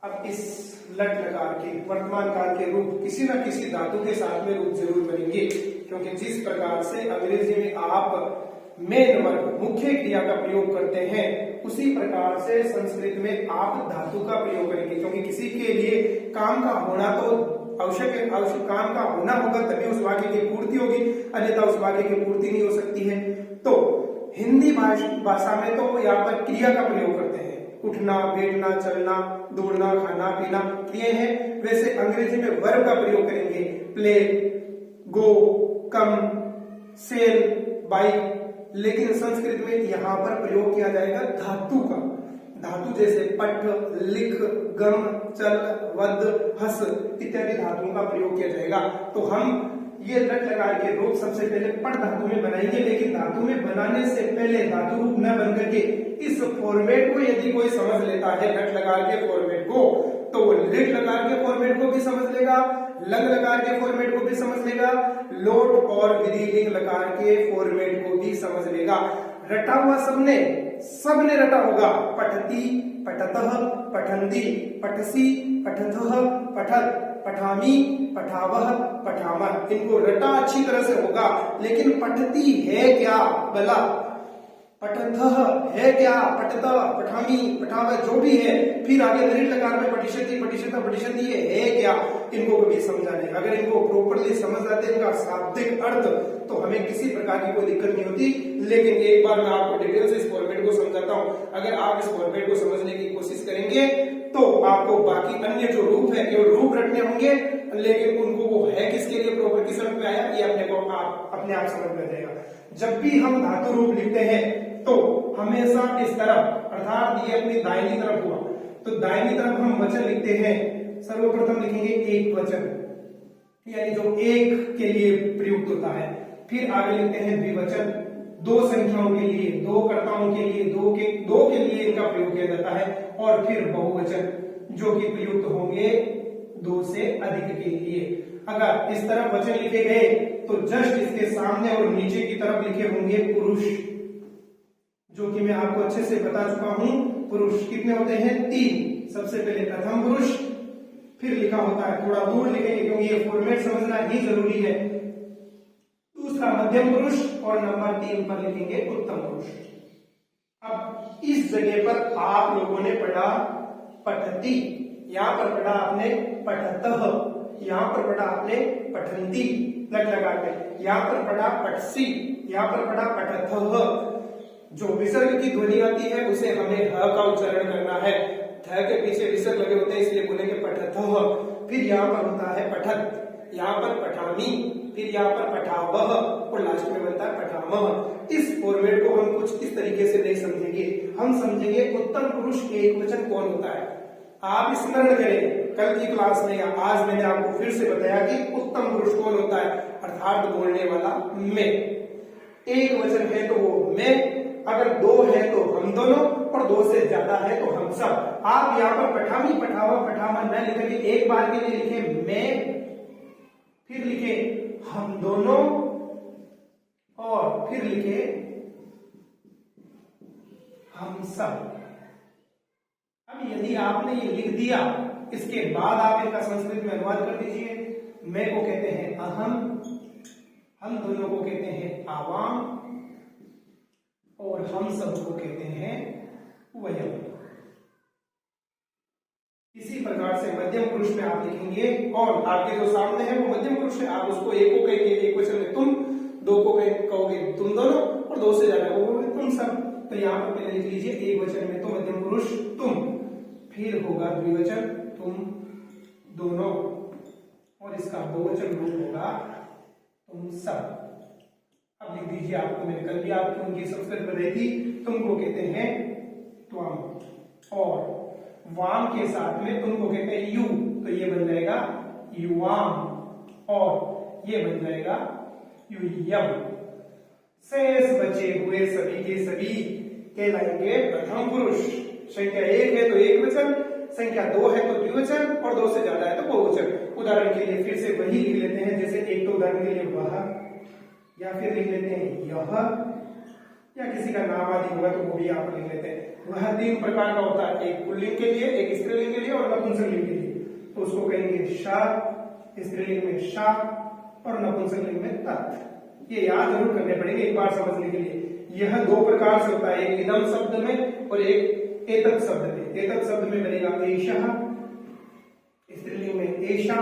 अब इस लट लकार के वर्तमान काल के रूप किसी न किसी धातु के साथ में रूप जरूर बनेंगे, क्योंकि जिस प्रकार से अंग्रेजी में आप मेन वर्ब मुख्य क्रिया का प्रयोग करते हैं उसी प्रकार से संस्कृत में आप धातु का प्रयोग करेंगे, क्योंकि किसी के लिए काम का होना तो आवश्यक काम का होना होगा तभी उस वाक्य की पूर्ति होगी, अन्यथा उस वाक्य की पूर्ति नहीं हो सकती है। तो हिंदी भाषा में तो यहाँ पर क्रिया का प्रयोग करते हैं, उठना, बैठना, चलना, दौड़ना, खाना पीना क्रिया है। वैसे अंग्रेजी में वर्ब का प्रयोग करेंगे, प्ले, गो, कम, सेल, बाइक। लेकिन संस्कृत में यहाँ पर प्रयोग किया जाएगा धातु का। धातु जैसे पठ, लिख, गम, चल, वद, हस इत्यादि धातुओं का प्रयोग किया जाएगा। तो हम ये लट लकार के रूप सबसे पहले पठ धातु में बनाएंगे, लेकिन धातु में बनाने से पहले धातु रूप न बन करके इस फॉर्मेट को यदि कोई समझ लेता है लट लकार के फॉर्मेट को, तो वो लिट लकार के फॉर्मेट को भी समझ लेगा, लंग लकार के फॉर्मेट को भी समझ लेगा, लोट और विधिलिंग लकार के फॉर्मेट को भी समझ लेगा। रटा हुआ सबने रटा होगा। पठती, पठतः, पठन्ति, पठसी, पठथः, पठत, पठामी, पठावह, पठामह। इनको रटा अच्छी तरह से होगा, लेकिन पठती है क्या भला, पठथः है क्या, पठत, पठामी, पठावह जो भी है, फिर आगे लिट लकार में पठिष्यति, पठिष्यतः, पठिष्यन्ति है क्या, इनको कभी समझा नहीं। अगर इनको प्रॉपर्ली समझ जाते हैं इनका शाब्दिक अर्थ, तो हमें किसी प्रकार की कोई दिक्कत नहीं होती। लेकिन एक बार मैं आपको डिटेल से इस फॉर्मेट को समझाता हूँ। अगर आप इस फॉर्मेट को समझने की कोशिश करेंगे तो आपको बाकी अन्य जो रूप है केवल रूप रटने होंगे, लेकिन उनको वो है किसके लिए प्रॉपर किस समझ में आया ये अपने आप समझ में आ जाएगा। जब भी हम धातु रूप लिखते हैं तो हमेशा इस तरफ, अर्थात ये अपनी दाहिनी तरफ हुआ, तो दाहिनी तरफ हम वचन लिखते हैं। सर्वप्रथम लिखेंगे एक वचन, यानी जो एक के लिए प्रयुक्त होता है। फिर आगे लिखते हैं द्विवचन, दो संख्याओं के लिए, दो कर्ताओं के लिए, दो के लिए इनका प्रयोग किया जाता है। और फिर बहुवचन जो कि प्रयुक्त होंगे दो से अधिक के लिए। अगर इस तरफ वचन लिखे गए तो जस्ट इसके सामने और नीचे की तरफ लिखे होंगे पुरुष, जो कि मैं आपको अच्छे से बता चुका हूं। पुरुष कितने होते हैं? 3। सबसे पहले प्रथम पुरुष, फिर लिखा होता है, थोड़ा दूर लिखेंगे क्योंकि ये फॉर्मेट समझना ही जरूरी है। दूसरा मध्यम पुरुष और नंबर 3 पर लिखेंगे उत्तम पुरुष। अब इस जगह पर आप लोगों ने पढ़ा पठती, यहां पर पढ़ा आपने पठतः, यहां पर पढ़ा आपने पठन्ति लट लगा के, यहां पर पढ़ा पठसी, यहां पर पढ़ा पठथः। जो विसर्ग की ध्वनि आती है उसे हमें ह का उच्चारण करना है। थ के पीछे विसर्ग लगे होते हैं इसलिए बोलेंगे पठथः। फिर यहाँ पर होता है पठत, यहाँ पर पठामी, फिर यहाँ पर पठावह और लास्ट में बनता है पठामह। इस फॉर्मेट को हम कुछ इस तरीके से नहीं समझेंगे, हम समझेंगे उत्तम पुरुष एक वचन कौन होता है। आप स्मरण करें कल की क्लास में या आज मैंने आपको फिर से बताया कि उत्तम पुरुष कौन होता है, अर्थात बोलने वाला मैं। एक वचन है तो वो मैं, अगर दो है तो हम दोनों, और दो से ज्यादा है तो हम सब। आप यहाँ पर पठामी, पठावा, पठामा न लिखेंगे, एक बार के लिए लिखे मैं, फिर लिखे हम दोनों, और फिर लिखे हम सब। अब यदि आपने ये लिख दिया, इसके बाद आप इनका संस्कृत में अनुवाद कर दीजिए। मैं को कहते हैं अहम, हम दोनों को कहते हैं आवाम, और हम सब को कहते हैं वयम। इसी प्रकार से मध्यम पुरुष में आप लिखेंगे, और आपके जो सामने है वो मध्यम पुरुष है, आप उसको एक को कहेंगे एक वचन में तुम, दो को कहोगे तुम दोनों, और दो से ज्यादा को कहोगे तुम सब। तो यहाँ पर पहले लिख लीजिए एक वचन में तो मध्यम पुरुष तुम, फिर होगा द्विवचन तुम दोनों, और इसका बहुवचन रूप होगा तुम सब। अब लिख दीजिए, आपको मैंने कल भी आपको उनकी संस्कृत बताई थी, तुमको कहते हैं त्वम, और वाम के साथ में तुमको कहते हैं यू, तो ये बन जाएगा युवाम, और ये बन जाएगा युयम। शेष बचे हुए सभी के सभी कहलाएंगे प्रथम पुरुष। संख्या 1 है तो एक वचन, संख्या 2 है तो द्विवचन, और 2 से ज्यादा है तो बहुवचन। उदाहरण के लिए फिर से वही लिख लेते हैं, जैसे एक तो उदाहरण के लिए वह, या फिर लिख लेते हैं यह, या किसी का नाम आदि होगा तो वो भी आप लिख लेते हैं। वह 3 प्रकार का होता है, एक पुल्लिंग के लिए, एक स्त्रीलिंग के लिए और नपुंसकलिंग के लिए। तो उसको कहेंगे श, स्त्रीलिंग में श और नपुंसकलिंग में तत्। ये याद जरूर करने पड़ेंगे एक बार समझने के लिए। यह 2 प्रकार से होता है, एक इदम शब्द में और एक एतत् शब्द में। एतत् शब्द में बनेगा एषः, स्त्रीलिंग में एषा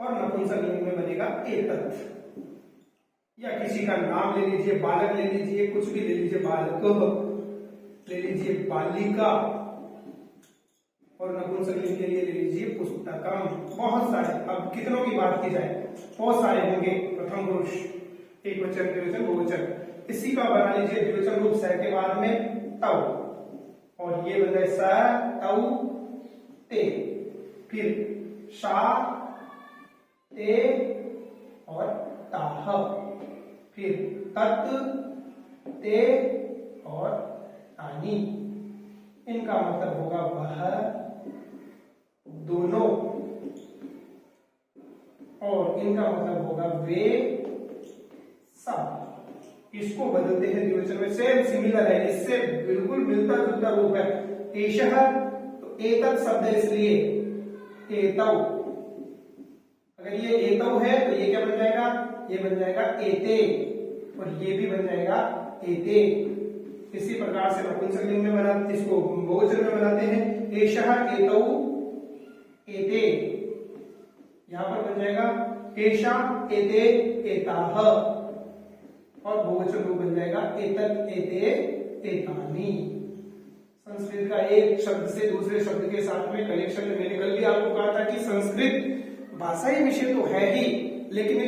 और नपुंसकलिंग में बनेगा एतत्। या किसी का नाम ले लीजिए, बालक ले लीजिए, कुछ भी ले लीजिए, बालक ले लीजिए, बालिका और नपुंसकलिंग के लिए ले लीजिए पुस्तकम। बहुत सारे, अब कितनों की बात की जाए, बहुत सारे होंगे। प्रथम पुरुष, एक वचन, द्विवचन, बहुवचन। इसी का बना लीजिए द्विवचन रूप स के बाद में तव, और ये बन जाए स तव ते, फिर शा ते और ताह, फिर तत् ते और तानी। इनका मतलब होगा वह, दोनों, और इनका मतलब होगा वे सब। इसको बदलते हैं द्विवचन में, सेम सिमिलर है, इससे बिल्कुल मिलता जुलता रूप है। एषः तो एतत् शब्द है, इसलिए एतौ। अगर ये एतौ है तो ये क्या बन जाएगा, ये बन जाएगा एते, और ये भी बन जाएगा एते। इसी प्रकार से नपुंसकलिंग में बनाते, इसको बहुवचन में बनाते हैं, एषः एतौ एते। यहां पर बन जाएगा एषा एते एताः, और बहुवचन रूप बन जाएगा एतत् एते एतानि। संस्कृत का एक शब्द से दूसरे शब्द के साथ में कनेक्शन, मैंने कल भी आपको कहा था कि संस्कृत भाषाई विषय तो है ही, लेकिन